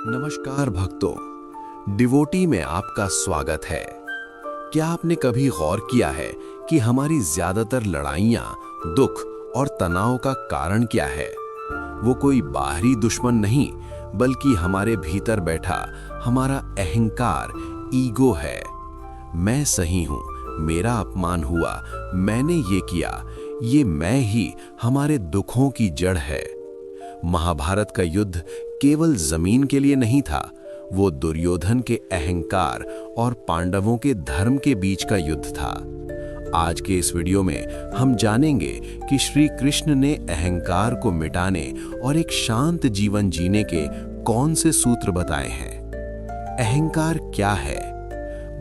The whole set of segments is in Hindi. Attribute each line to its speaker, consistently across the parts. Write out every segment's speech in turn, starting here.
Speaker 1: नमस्कार भक्तों, डिवोटी में आपका स्वागत है। क्या आपने कभी गौर किया है कि हमारी ज्यादातर लड़ाइयाँ, दुख और तनाव का कारण क्या है? वो कोई बाहरी दुश्मन नहीं, बल्कि हमारे भीतर बैठा हमारा अहंकार, ईगो है। मैं सही हूँ, मेरा अपमान हुआ, मैंने ये किया, ये मैं ही हमारे दुखों की जड़ है। महाभारत का युद्ध केवल जमीन के लिए नहीं था, वो दुर्योधन के अहंकार और पांडवों के धर्म के बीच का युद्ध था। आज के इस वीडियो में हम जानेंगे कि श्री कृष्ण ने अहंकार को मिटाने और एक शांत जीवन जीने के कौन से सूत्र बताए हैं। अहंकार क्या है?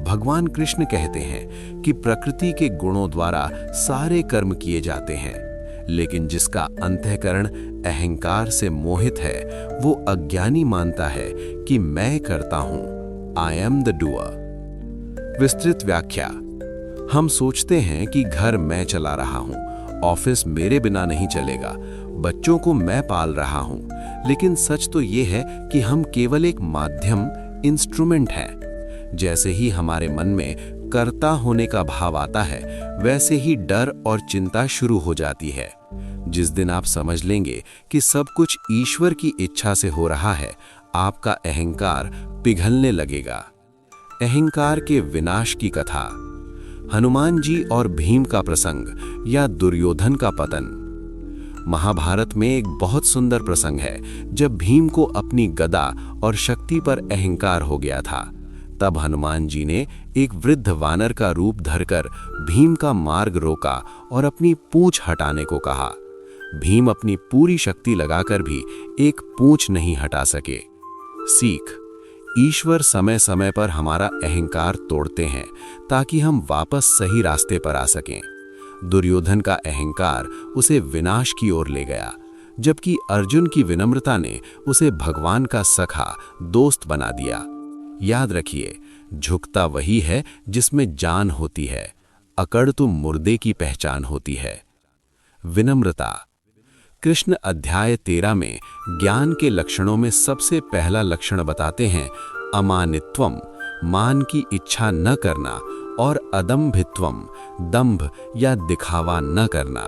Speaker 1: भगवान कृष्ण कहते हैं कि प्रकृति के गुणों द्वारा सारे कर्म किए जाते हैं, लेकिन जिसका अंतःकरण अहंकार से मोहित है, वो अज्ञानी मानता है कि मैं करता हूं, आई एम द डूअर। विस्तृत व्याख्या। हम सोचते हैं कि घर मैं चला रहा हूं, ऑफिस मेरे बिना नहीं चलेगा, बच्चों को मैं पाल रहा हूं, लेकिन सच तो ये है कि हम केवल एक माध्यम, इंस्ट्रूमेंट हैं। जैसे ही हमारे मन में कर्ता होने का भाव आता है, वैसे ही डर और चिंता शुरू हो जाती है। जिस दिन आप समझ लेंगे कि सब कुछ ईश्वर की इच्छा से हो रहा है, आपका अहंकार पिघलने लगेगा। अहंकार के विनाश की कथा। हनुमान जी और भीम का प्रसंग या दुर्योधन का पतन। महाभारत में एक बहुत सुंदर प्रसंग है जब भीम को अपनी गदा और शक्ति पर अहंकार हो गया था। तब हनुमान जी ने एक वृद्ध वानर का रूप धरकर भीम का मार्ग रोका और अपनी पूंछ हटाने को कहा। भीम अपनी पूरी शक्ति लगाकर भी एक पूंछ नहीं हटा सके। सीख। ईश्वर समय समय पर हमारा अहंकार तोड़ते हैं ताकि हम वापस सही रास्ते पर आ सकें। दुर्योधन का अहंकार उसे विनाश की ओर ले गया, जबकि अर्जुन की विनम्रता ने उसे भगवान का सखा, दोस्त बना दिया। याद रखिए, झुकता वही है जिसमें जान होती है, अकड़ तो मुर्दे की पहचान होती है। विनम्रता। कृष्ण अध्याय 13 में ज्ञान के लक्षणों में सबसे पहला लक्षण बताते हैं अमानित्वम, मान की इच्छा न करना, और अदम्भित्वम, दंभ या दिखावा न करना।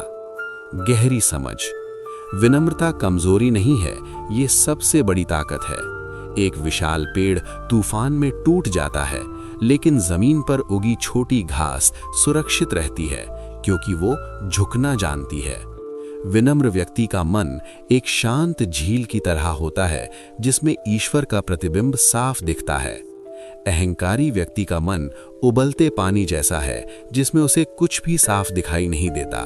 Speaker 1: गहरी समझ। विनम्रता कमजोरी नहीं है, ये सबसे बड़ी ताकत है। एक विशाल पेड़ तूफान में टूट जाता है, लेकिन जमीन पर उगी छोटी घास सुरक्षित रहती है, क्योंकि वो झुकना जानती है। विनम्र व्यक्ति का मन एक शांत झील की तरह होता है, जिसमें ईश्वर का प्रतिबिंब साफ दिखता है। अहंकारी व्यक्ति का मन उबलते पानी जैसा है, जिसमें उसे कुछ भी साफ दिखाई नहीं देता।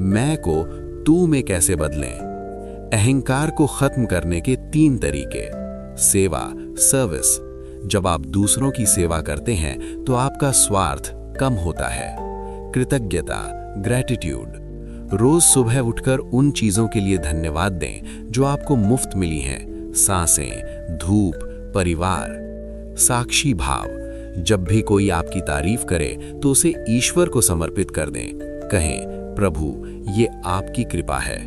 Speaker 1: मैं को तू में कैसे बदलें? अहंकार को खत्म करने के 3 तरीके। सेवा, सर्विस। जब आप दूसरों की सेवा करते हैं तो आपका स्वार्थ कम होता है। कृतज्ञता, ग्रैटिट्यूड। रोज सुबह उठकर उन चीजों के लिए धन्यवाद दें जो आपको मुफ्त मिली हैं, सांसें, धूप, परिवार। साक्षी भाव। जब भी कोई आपकी तारीफ करे तो उसे ईश्वर को समर्पित कर दें। कहें, प्रभु, ये आपकी कृपा है।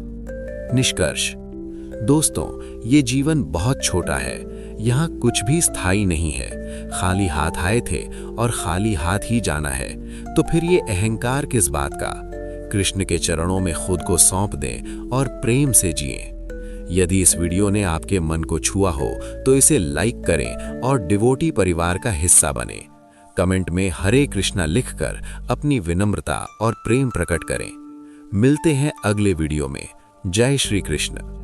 Speaker 1: निष्कर्ष। दोस्तों, ये जीवन बहुत छोटा है, यहाँ कुछ भी स्थायी नहीं है। खाली हाथ आए थे और खाली हाथ ही जाना है, तो फिर ये अहंकार किस बात का? कृष्ण के चरणों में खुद को सौंप दें और प्रेम से जिएं। यदि इस वीडियो ने आपके मन को छुआ हो तो इसे लाइक करें और डिवोटी परिवार का हिस्सा बनें। कमेंट में हरे कृष्णा लिखकर अपनी विनम्रता और प्रेम प्रकट करें। मिलते हैं अगले वीडियो में। जय श्री कृष्ण।